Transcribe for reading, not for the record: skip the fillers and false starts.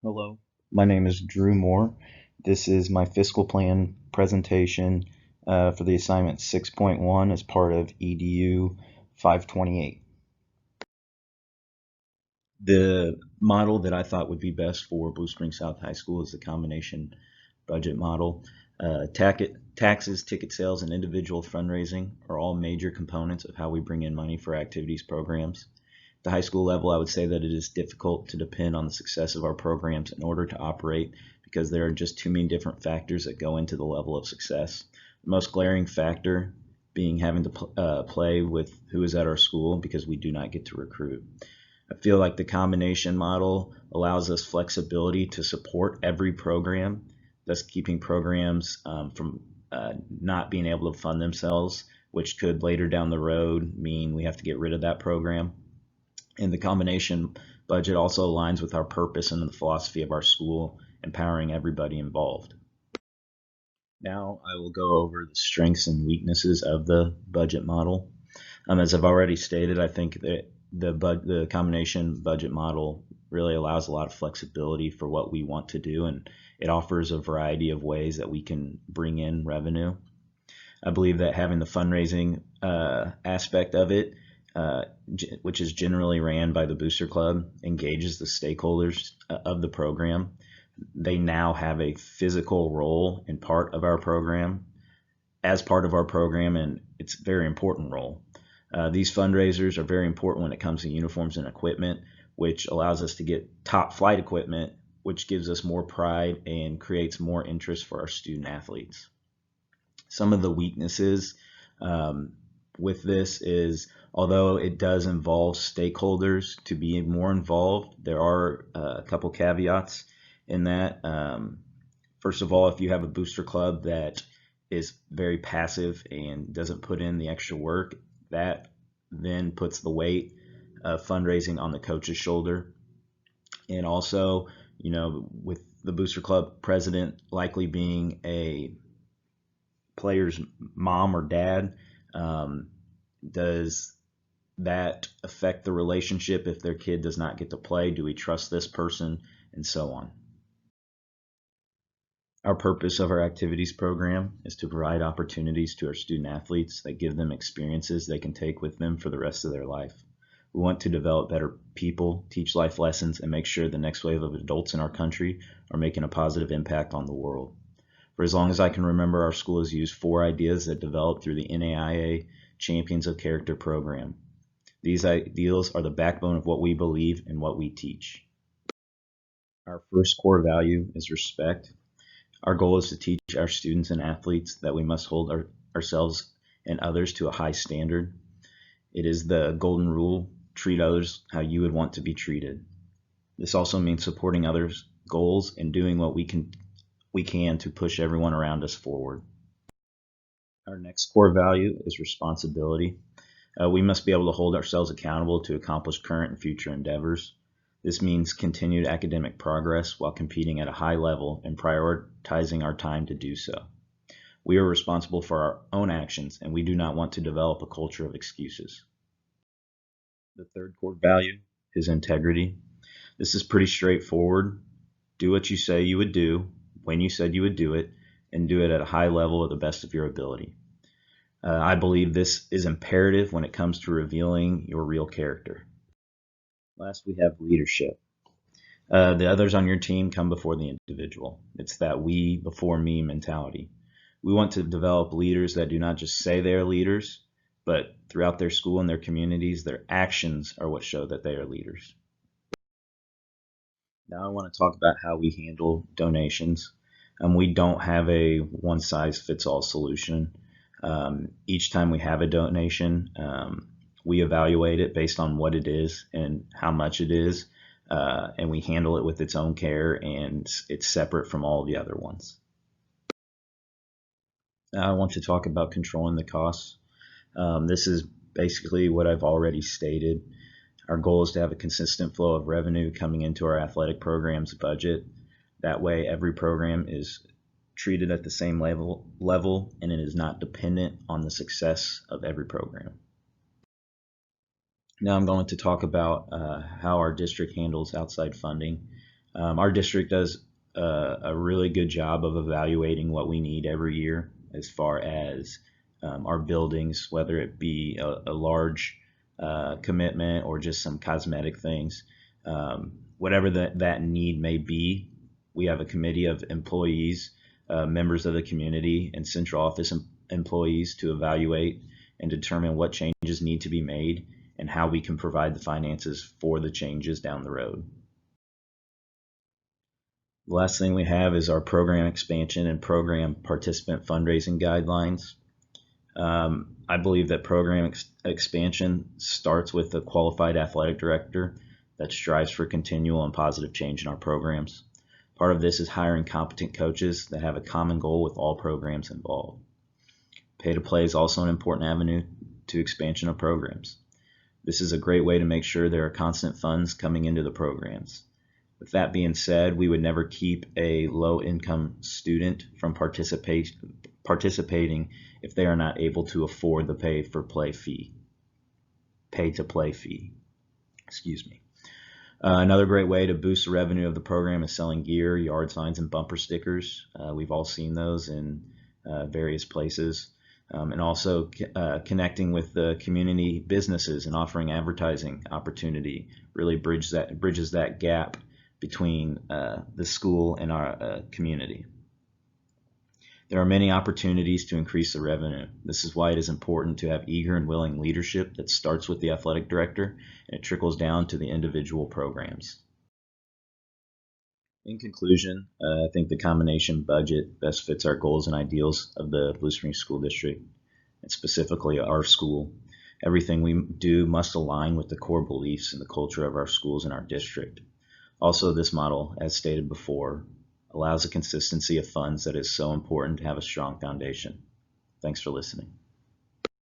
Hello, my name is Drew Moore. This is my fiscal plan presentation for the assignment 6.1 as part of EDU 528. The model that I thought would be best for Blue Springs South High School is the combination budget model. Taxes, ticket sales, and individual fundraising are all major components of how we bring in money for activities programs. At the high school level, I would say that it is difficult to depend on the success of our programs in order to operate because there are just too many different factors that go into the level of success. The most glaring factor being having to play with who is at our school because we do not get to recruit. I feel like the combination model allows us flexibility to support every program, thus keeping programs from not being able to fund themselves, which could later down the road mean we have to get rid of that program. And the combination budget also aligns with our purpose and the philosophy of our school, empowering everybody involved. Now I will go over the strengths and weaknesses of the budget model. As I've already stated, I think that the combination budget model really allows a lot of flexibility for what we want to do, and it offers a variety of ways that we can bring in revenue. I believe that having the fundraising aspect of it, which is generally ran by the Booster Club, engages the stakeholders of the program. They now have a physical role in part of our program, as part of our program, and it's a very important role. These fundraisers are very important when it comes to uniforms and equipment, which allows us to get top flight equipment, which gives us more pride and creates more interest for our student athletes. Some of the weaknesses with this is, although it does involve stakeholders to be more involved, there are a couple caveats in that. First of all, if you have a booster club that is very passive and doesn't put in the extra work, that then puts the weight of fundraising on the coach's shoulder. And also, with the booster club president likely being a player's mom or dad, does that affect the relationship if their kid does not get to play? Do we trust this person? And so on. Our purpose of our activities program is to provide opportunities to our student athletes that give them experiences they can take with them for the rest of their life. We want to develop better people, teach life lessons, and make sure the next wave of adults in our country are making a positive impact on the world. For as long as I can remember, our school has used 4 ideas that developed through the NAIA Champions of Character program. These ideals are the backbone of what we believe and what we teach. Our first core value is respect. Our goal is to teach our students and athletes that we must hold ourselves and others to a high standard. It is the golden rule: treat others how you would want to be treated. This also means supporting others' goals and doing what we can to push everyone around us forward. Our next core value is responsibility. We must be able to hold ourselves accountable to accomplish current and future endeavors. This means continued academic progress while competing at a high level and prioritizing our time to do so. We are responsible for our own actions, and we do not want to develop a culture of excuses. The third core value is integrity. This is pretty straightforward. Do what you say you would do, when you said you would do it, and do it at a high level at the best of your ability. I believe this is imperative when it comes to revealing your real character. Last, we have leadership. The others on your team come before the individual. It's that we before me mentality. We want to develop leaders that do not just say they are leaders, but throughout their school and their communities, their actions are what show that they are leaders. Now I want to talk about how we handle donations. We don't have a one-size-fits-all solution. Each time we have a donation, we evaluate it based on what it is and how much it is, and we handle it with its own care, and it's separate from all the other ones. Now I want to talk about controlling the costs. This is basically what I've already stated. Our goal is to have a consistent flow of revenue coming into our athletic program's budget. That way every program is treated at the same level and it is not dependent on the success of every program. Now I'm going to talk about how our district handles outside funding. Our district does a really good job of evaluating what we need every year as far as our buildings, whether it be a large commitment or just some cosmetic things. Whatever that need may be, we have a committee of employees, members of the community, and central office employees to evaluate and determine what changes need to be made and how we can provide the finances for the changes down the road. The last thing we have is our program expansion and program participant fundraising guidelines. I believe that program expansion starts with a qualified athletic director that strives for continual and positive change in our programs. Part of this is hiring competent coaches that have a common goal with all programs involved. Pay to play is also an important avenue to expansion of programs. This is a great way to make sure there are constant funds coming into the programs. With that being said, we would never keep a low-income student from participating if they are not able to afford the pay to play fee. Excuse me. Another great way to boost the revenue of the program is selling gear, yard signs, and bumper stickers. We've all seen those in various places. And also connecting with the community businesses and offering advertising opportunity really bridges that gap between the school and our community. There are many opportunities to increase the revenue. This is why it is important to have eager and willing leadership that starts with the athletic director and it trickles down to the individual programs. In conclusion, I think the combination budget best fits our goals and ideals of the Blue Springs School District, and specifically our school. Everything we do must align with the core beliefs and the culture of our schools and our district. Also, this model, as stated before, allows a consistency of funds that is so important to have a strong foundation. Thanks for listening.